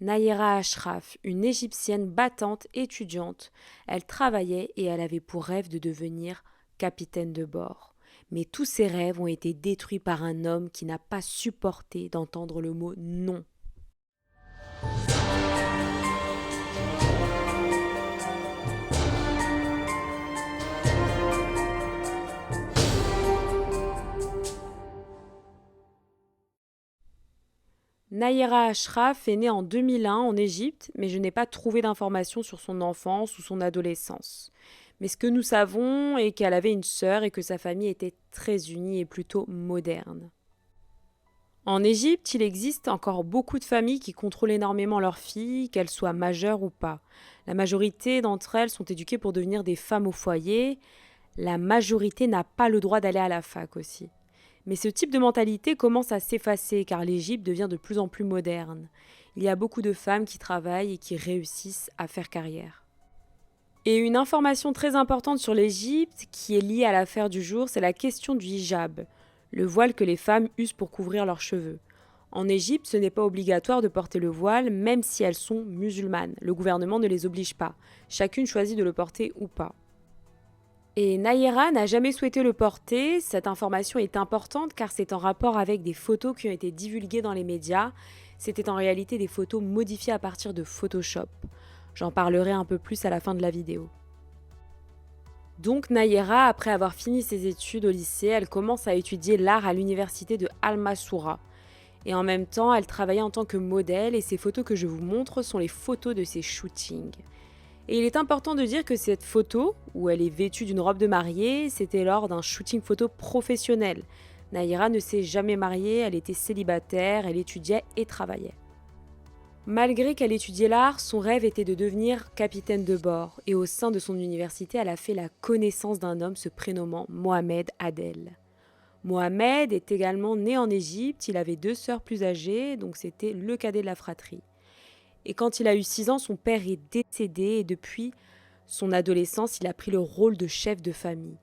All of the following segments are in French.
Nayera Ashraf, une Égyptienne battante, étudiante, elle travaillait et elle avait pour rêve de devenir capitaine de bord. Mais tous ses rêves ont été détruits par un homme qui n'a pas supporté d'entendre le mot non. Nayera Ashraf est née en 2001 en Égypte, mais je n'ai pas trouvé d'informations sur son enfance ou son adolescence. Mais ce que nous savons est qu'elle avait une sœur et que sa famille était très unie et plutôt moderne. En Égypte, il existe encore beaucoup de familles qui contrôlent énormément leurs filles, qu'elles soient majeures ou pas. La majorité d'entre elles sont éduquées pour devenir des femmes au foyer. La majorité n'a pas le droit d'aller à la fac aussi. Mais ce type de mentalité commence à s'effacer car l'Égypte devient de plus en plus moderne. Il y a beaucoup de femmes qui travaillent et qui réussissent à faire carrière. Et une information très importante sur l'Égypte qui est liée à l'affaire du jour, c'est la question du hijab, le voile que les femmes usent pour couvrir leurs cheveux. En Égypte, ce n'est pas obligatoire de porter le voile, même si elles sont musulmanes. Le gouvernement ne les oblige pas. Chacune choisit de le porter ou pas. Et Nayera n'a jamais souhaité le porter. Cette information est importante car c'est en rapport avec des photos qui ont été divulguées dans les médias. C'était en réalité des photos modifiées à partir de Photoshop. J'en parlerai un peu plus à la fin de la vidéo. Donc Nayera, après avoir fini ses études au lycée, elle commence à étudier l'art à l'université de Al-Masoura. Et en même temps, elle travaillait en tant que modèle et ces photos que je vous montre sont les photos de ses shootings. Et il est important de dire que cette photo, où elle est vêtue d'une robe de mariée, c'était lors d'un shooting photo professionnel. Nayera ne s'est jamais mariée, elle était célibataire, elle étudiait et travaillait. Malgré qu'elle étudiait l'art, son rêve était de devenir capitaine de bord. Et au sein de son université, elle a fait la connaissance d'un homme se prénommant Mohamed Adel. Mohamed est également né en Égypte, il avait deux sœurs plus âgées, donc c'était le cadet de la fratrie. Et quand il a eu 6 ans, son père est décédé et depuis son adolescence, il a pris le rôle de chef de famille.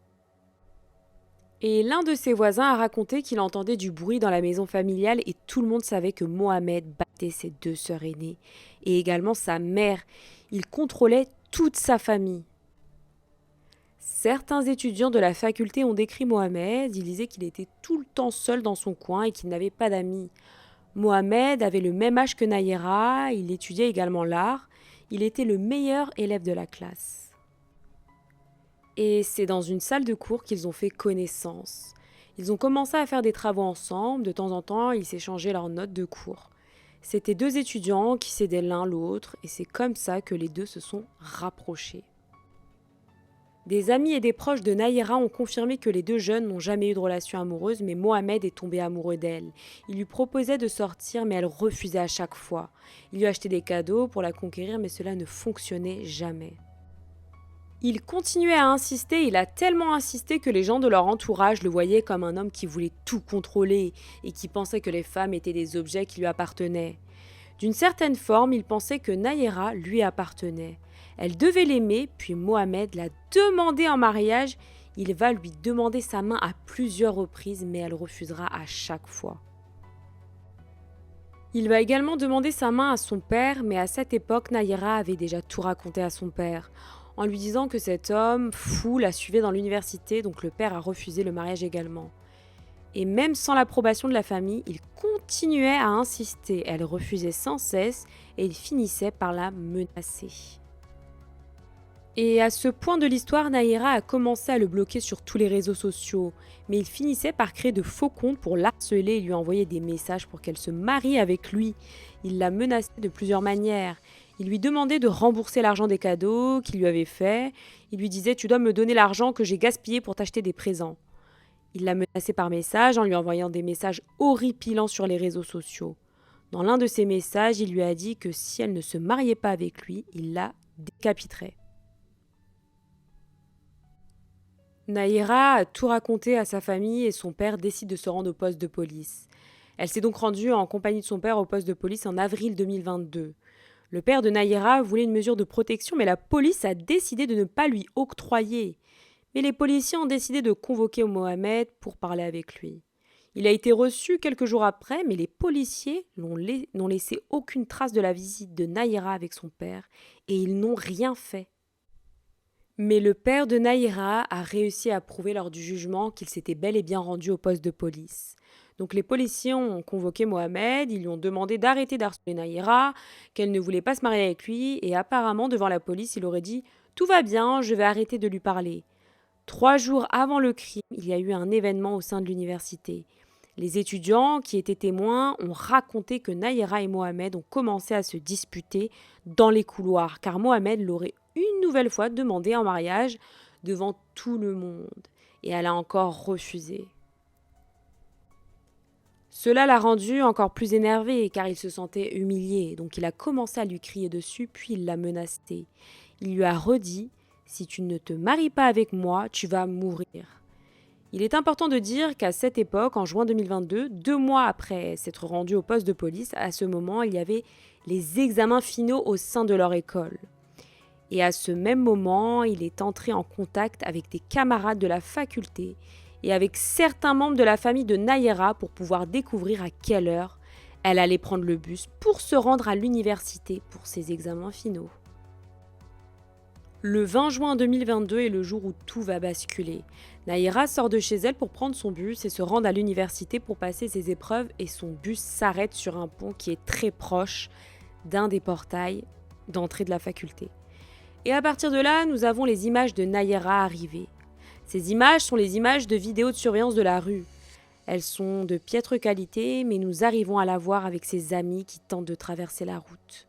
Et l'un de ses voisins a raconté qu'il entendait du bruit dans la maison familiale et tout le monde savait que Mohamed battait ses deux sœurs aînées et également sa mère. Il contrôlait toute sa famille. Certains étudiants de la faculté ont décrit Mohamed, ils disaient qu'il était tout le temps seul dans son coin et qu'il n'avait pas d'amis. Mohamed avait le même âge que Nayera, il étudiait également l'art, il était le meilleur élève de la classe. Et c'est dans une salle de cours qu'ils ont fait connaissance. Ils ont commencé à faire des travaux ensemble, de temps en temps ils s'échangeaient leurs notes de cours. C'étaient deux étudiants qui s'aidaient l'un l'autre et c'est comme ça que les deux se sont rapprochés. Des amis et des proches de Nayera ont confirmé que les deux jeunes n'ont jamais eu de relation amoureuse, mais Mohamed est tombé amoureux d'elle. Il lui proposait de sortir, mais elle refusait à chaque fois. Il lui achetait des cadeaux pour la conquérir, mais cela ne fonctionnait jamais. Il continuait à insister, il a tellement insisté que les gens de leur entourage le voyaient comme un homme qui voulait tout contrôler et qui pensait que les femmes étaient des objets qui lui appartenaient. D'une certaine forme, il pensait que Nayera lui appartenait. Elle devait l'aimer, puis Mohamed l'a demandé en mariage. Il va lui demander sa main à plusieurs reprises, mais elle refusera à chaque fois. Il va également demander sa main à son père, mais à cette époque, Nayera avait déjà tout raconté à son père, en lui disant que cet homme fou la suivait dans l'université, donc le père a refusé le mariage également. Et même sans l'approbation de la famille, il continuait à insister. Elle refusait sans cesse et il finissait par la menacer. Et à ce point de l'histoire, Nayera a commencé à le bloquer sur tous les réseaux sociaux, mais il finissait par créer de faux comptes pour l'harceler et lui envoyer des messages pour qu'elle se marie avec lui. Il la menaçait de plusieurs manières. Il lui demandait de rembourser l'argent des cadeaux qu'il lui avait fait. Il lui disait « Tu dois me donner l'argent que j'ai gaspillé pour t'acheter des présents ». Il l'a menacée par message en lui envoyant des messages horripilants sur les réseaux sociaux. Dans l'un de ses messages, il lui a dit que si elle ne se mariait pas avec lui, il la décapiterait. Nayera a tout raconté à sa famille et son père décide de se rendre au poste de police. Elle s'est donc rendue en compagnie de son père au poste de police en avril 2022. Le père de Nayera voulait une mesure de protection, mais la police a décidé de ne pas lui octroyer. Mais les policiers ont décidé de convoquer Mohamed pour parler avec lui. Il a été reçu quelques jours après, mais les policiers n'ont laissé aucune trace de la visite de Nayera avec son père et ils n'ont rien fait. Mais le père de Nayera a réussi à prouver lors du jugement qu'il s'était bel et bien rendu au poste de police. Donc les policiers ont convoqué Mohamed, ils lui ont demandé d'arrêter d'harceler Nayera, qu'elle ne voulait pas se marier avec lui, et apparemment devant la police il aurait dit « Tout va bien, je vais arrêter de lui parler ». 3 jours avant le crime, il y a eu un événement au sein de l'université. Les étudiants qui étaient témoins ont raconté que Nayera et Mohamed ont commencé à se disputer dans les couloirs, car Mohamed l'aurait une nouvelle fois demandé en mariage devant tout le monde. Et elle a encore refusé. Cela l'a rendu encore plus énervé, car il se sentait humilié, donc il a commencé à lui crier dessus, puis il l'a menacé. Il lui a redit « Si tu ne te maries pas avec moi, tu vas mourir ». Il est important de dire qu'à cette époque, en juin 2022, 2 mois après s'être rendu au poste de police, à ce moment, il y avait les examens finaux au sein de leur école. Et à ce même moment, il est entré en contact avec des camarades de la faculté et avec certains membres de la famille de Nayera pour pouvoir découvrir à quelle heure elle allait prendre le bus pour se rendre à l'université pour ses examens finaux. Le 20 juin 2022 est le jour où tout va basculer. Nayera sort de chez elle pour prendre son bus et se rendre à l'université pour passer ses épreuves et son bus s'arrête sur un pont qui est très proche d'un des portails d'entrée de la faculté. Et à partir de là, nous avons les images de Nayera arriver. Ces images sont les images de vidéos de surveillance de la rue. Elles sont de piètre qualité, mais nous arrivons à la voir avec ses amis qui tentent de traverser la route.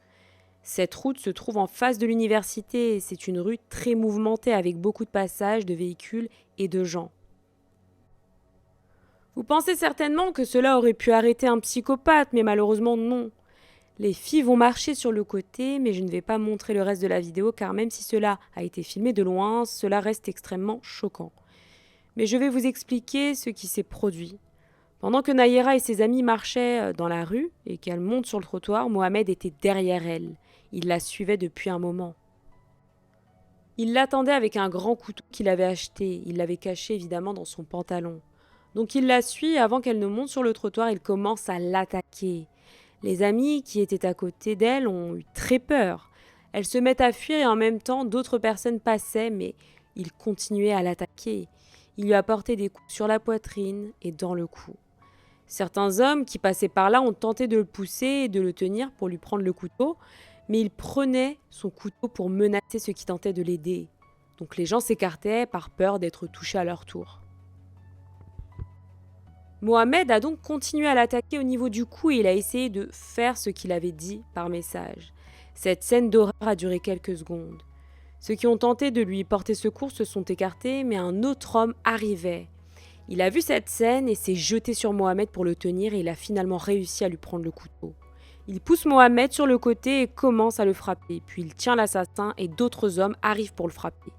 Cette route se trouve en face de l'université et c'est une rue très mouvementée avec beaucoup de passages, de véhicules et de gens. Vous pensez certainement que cela aurait pu arrêter un psychopathe, mais malheureusement non. Les filles vont marcher sur le côté, mais je ne vais pas montrer le reste de la vidéo car même si cela a été filmé de loin, cela reste extrêmement choquant. Mais je vais vous expliquer ce qui s'est produit. Pendant que Nayera et ses amis marchaient dans la rue et qu'elle monte sur le trottoir, Mohamed était derrière elle. Il la suivait depuis un moment. Il l'attendait avec un grand couteau qu'il avait acheté. Il l'avait caché évidemment dans son pantalon. Donc il la suit et avant qu'elle ne monte sur le trottoir, il commence à l'attaquer. Les amis qui étaient à côté d'elle ont eu très peur. Elle se met à fuir et en même temps d'autres personnes passaient mais il continuait à l'attaquer. Il lui a porté des coups sur la poitrine et dans le cou. Certains hommes qui passaient par là ont tenté de le pousser et de le tenir pour lui prendre le couteau, mais il prenait son couteau pour menacer ceux qui tentaient de l'aider. Donc les gens s'écartaient par peur d'être touchés à leur tour. Mohamed a donc continué à l'attaquer au niveau du cou et il a essayé de faire ce qu'il avait dit par message. Cette scène d'horreur a duré quelques secondes. Ceux qui ont tenté de lui porter secours se sont écartés, mais un autre homme arrivait. Il a vu cette scène et s'est jeté sur Mohamed pour le tenir et il a finalement réussi à lui prendre le couteau. Il pousse Mohamed sur le côté et commence à le frapper. Puis il tient l'assassin et d'autres hommes arrivent pour le frapper.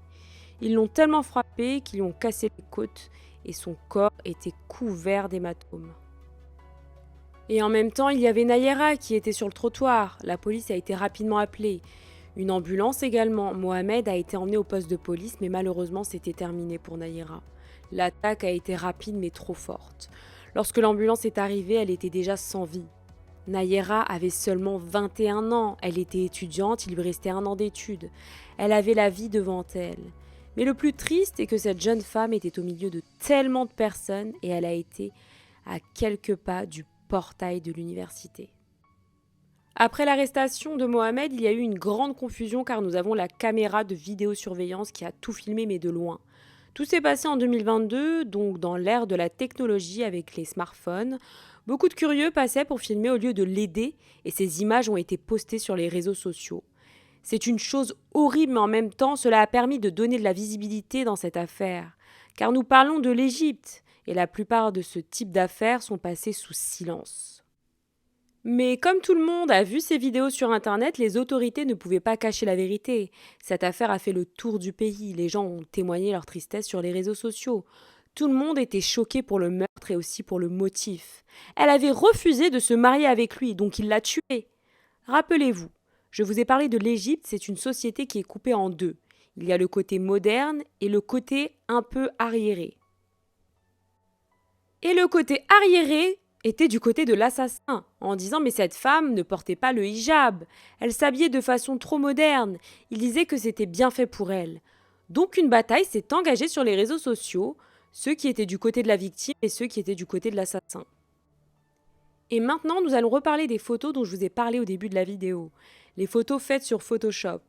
Ils l'ont tellement frappé qu'ils lui ont cassé les côtes et son corps était couvert d'hématomes. Et en même temps, il y avait Nayera qui était sur le trottoir. La police a été rapidement appelée. Une ambulance également. Mohamed a été emmené au poste de police, mais malheureusement, c'était terminé pour Nayera. L'attaque a été rapide mais trop forte. Lorsque l'ambulance est arrivée, elle était déjà sans vie. Nayera avait seulement 21 ans, elle était étudiante, il lui restait 1 an d'études. Elle avait la vie devant elle. Mais le plus triste est que cette jeune femme était au milieu de tellement de personnes et elle a été à quelques pas du portail de l'université. Après l'arrestation de Mohamed, il y a eu une grande confusion car nous avons la caméra de vidéosurveillance qui a tout filmé mais de loin. Tout s'est passé en 2022, donc dans l'ère de la technologie avec les smartphones. Beaucoup de curieux passaient pour filmer au lieu de l'aider et ces images ont été postées sur les réseaux sociaux. C'est une chose horrible mais en même temps, cela a permis de donner de la visibilité dans cette affaire. Car nous parlons de l'Égypte et la plupart de ce type d'affaires sont passées sous silence. Mais comme tout le monde a vu ces vidéos sur Internet, les autorités ne pouvaient pas cacher la vérité. Cette affaire a fait le tour du pays. Les gens ont témoigné leur tristesse sur les réseaux sociaux. Tout le monde était choqué pour le meurtre et aussi pour le motif. Elle avait refusé de se marier avec lui, donc il l'a tuée. Rappelez-vous, je vous ai parlé de l'Égypte, c'est une société qui est coupée en deux. Il y a le côté moderne et le côté un peu arriéré. Et le côté arriéré était du côté de l'assassin, en disant mais cette femme ne portait pas le hijab, elle s'habillait de façon trop moderne, il disait que c'était bien fait pour elle. Donc une bataille s'est engagée sur les réseaux sociaux, ceux qui étaient du côté de la victime et ceux qui étaient du côté de l'assassin. Et maintenant, nous allons reparler des photos dont je vous ai parlé au début de la vidéo. Les photos faites sur Photoshop.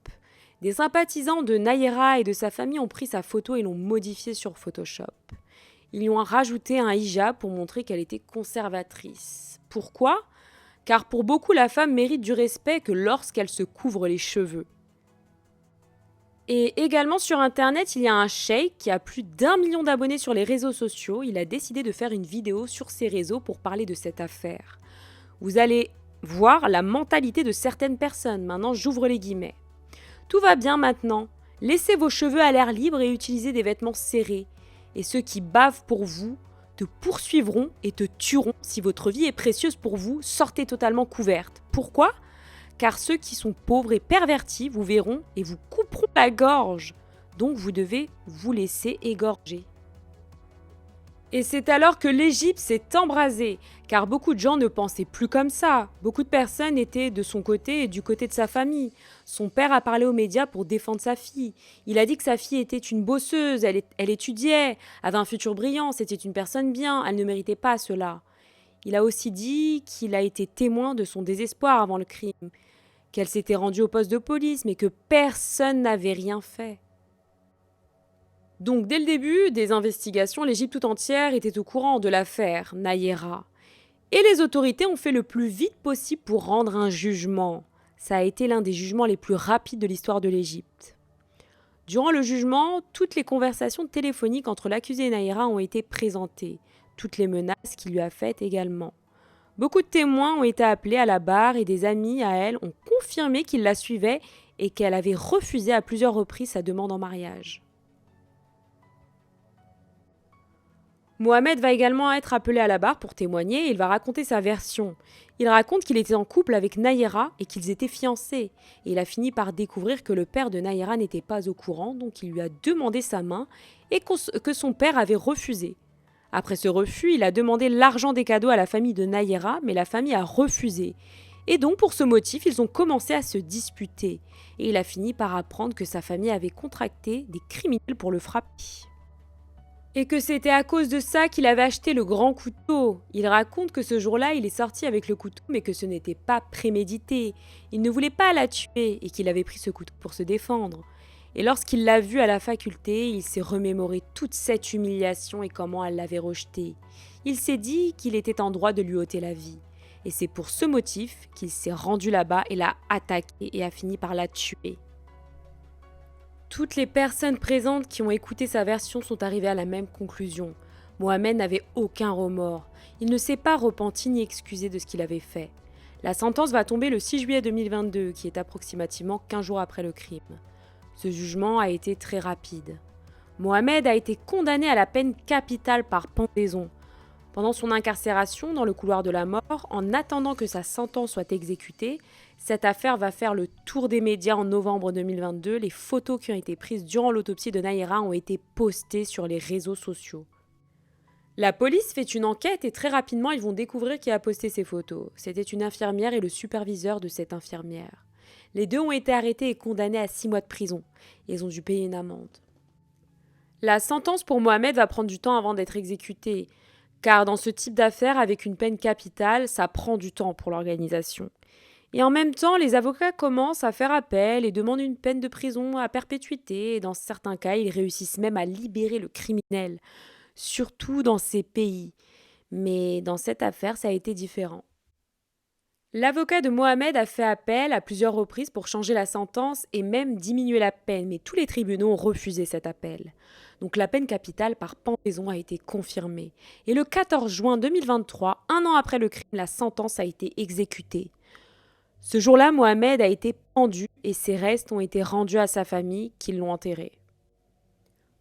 Des sympathisants de Nayera et de sa famille ont pris sa photo et l'ont modifiée sur Photoshop. Ils lui ont rajouté un hijab pour montrer qu'elle était conservatrice. Pourquoi ? Car pour beaucoup, la femme mérite du respect que lorsqu'elle se couvre les cheveux. Et également sur Internet, il y a un cheikh qui a plus d'1 million d'abonnés sur les réseaux sociaux. Il a décidé de faire une vidéo sur ses réseaux pour parler de cette affaire. Vous allez voir la mentalité de certaines personnes. Maintenant, j'ouvre les guillemets. Tout va bien maintenant. Laissez vos cheveux à l'air libre et utilisez des vêtements serrés. Et ceux qui bavent pour vous te poursuivront et te tueront. Si votre vie est précieuse pour vous, sortez totalement couverte. Pourquoi ? Car ceux qui sont pauvres et pervertis vous verront et vous couperont la gorge. Donc vous devez vous laisser égorger. Et c'est alors que l'Égypte s'est embrasée, car beaucoup de gens ne pensaient plus comme ça. Beaucoup de personnes étaient de son côté et du côté de sa famille. Son père a parlé aux médias pour défendre sa fille. Il a dit que sa fille était une bosseuse, elle étudiait, avait un futur brillant, c'était une personne bien, elle ne méritait pas cela. Il a aussi dit qu'il a été témoin de son désespoir avant le crime, qu'elle s'était rendue au poste de police, mais que personne n'avait rien fait. Donc dès le début des investigations, l'Égypte tout entière était au courant de l'affaire Nayera. Et les autorités ont fait le plus vite possible pour rendre un jugement. Ça a été l'un des jugements les plus rapides de l'histoire de l'Égypte. Durant le jugement, toutes les conversations téléphoniques entre l'accusé et Nayera ont été présentées, toutes les menaces qu'il lui a faites également. Beaucoup de témoins ont été appelés à la barre et des amis à elle ont confirmé qu'ils la suivaient et qu'elle avait refusé à plusieurs reprises sa demande en mariage. Mohamed va également être appelé à la barre pour témoigner et il va raconter sa version. Il raconte qu'il était en couple avec Nayera et qu'ils étaient fiancés. Et il a fini par découvrir que le père de Nayera n'était pas au courant, donc il lui a demandé sa main et que son père avait refusé. Après ce refus, il a demandé l'argent des cadeaux à la famille de Nayera, mais la famille a refusé. Et donc pour ce motif, ils ont commencé à se disputer. Et il a fini par apprendre que sa famille avait contracté des criminels pour le frapper. Et que c'était à cause de ça qu'il avait acheté le grand couteau. Il raconte que ce jour-là, il est sorti avec le couteau, mais que ce n'était pas prémédité. Il ne voulait pas la tuer et qu'il avait pris ce couteau pour se défendre. Et lorsqu'il l'a vue à la faculté, il s'est remémoré toute cette humiliation et comment elle l'avait rejeté. Il s'est dit qu'il était en droit de lui ôter la vie. Et c'est pour ce motif qu'il s'est rendu là-bas et l'a attaquée et a fini par la tuer. Toutes les personnes présentes qui ont écouté sa version sont arrivées à la même conclusion. Mohamed n'avait aucun remords. Il ne s'est pas repenti ni excusé de ce qu'il avait fait. La sentence va tomber le 6 juillet 2022, qui est approximativement 15 jours après le crime. Ce jugement a été très rapide. Mohamed a été condamné à la peine capitale par pendaison. Pendant son incarcération dans le couloir de la mort, en attendant que sa sentence soit exécutée, cette affaire va faire le tour des médias en novembre 2022. Les photos qui ont été prises durant l'autopsie de Nayera ont été postées sur les réseaux sociaux. La police fait une enquête et très rapidement, ils vont découvrir qui a posté ces photos. C'était une infirmière et le superviseur de cette infirmière. Les deux ont été arrêtés et condamnés à 6 mois de prison. Ils ont dû payer une amende. La sentence pour Mohamed va prendre du temps avant d'être exécutée. Car dans ce type d'affaires, avec une peine capitale, ça prend du temps pour l'organisation. Et en même temps, les avocats commencent à faire appel et demandent une peine de prison à perpétuité. Et dans certains cas, ils réussissent même à libérer le criminel, surtout dans ces pays. Mais dans cette affaire, ça a été différent. L'avocat de Mohamed a fait appel à plusieurs reprises pour changer la sentence et même diminuer la peine, mais tous les tribunaux ont refusé cet appel. Donc la peine capitale par pendaison a été confirmée. Et le 14 juin 2023, un an après le crime, la sentence a été exécutée. Ce jour-là, Mohamed a été pendu et ses restes ont été rendus à sa famille qui l'ont enterré.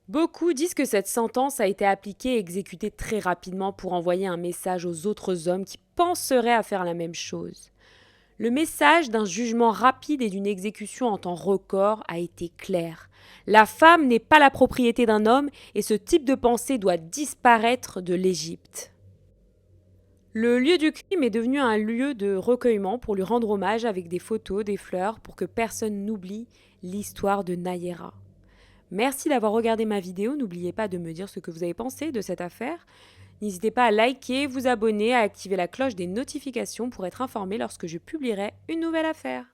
Beaucoup disent que cette sentence a été appliquée et exécutée très rapidement pour envoyer un message aux autres hommes qui penseraient à faire la même chose. Le message d'un jugement rapide et d'une exécution en temps record a été clair. La femme n'est pas la propriété d'un homme et ce type de pensée doit disparaître de l'Égypte. Le lieu du crime est devenu un lieu de recueillement pour lui rendre hommage avec des photos, des fleurs, pour que personne n'oublie l'histoire de Nayera. Merci d'avoir regardé ma vidéo, n'oubliez pas de me dire ce que vous avez pensé de cette affaire. N'hésitez pas à liker, vous abonner, à activer la cloche des notifications pour être informé lorsque je publierai une nouvelle affaire.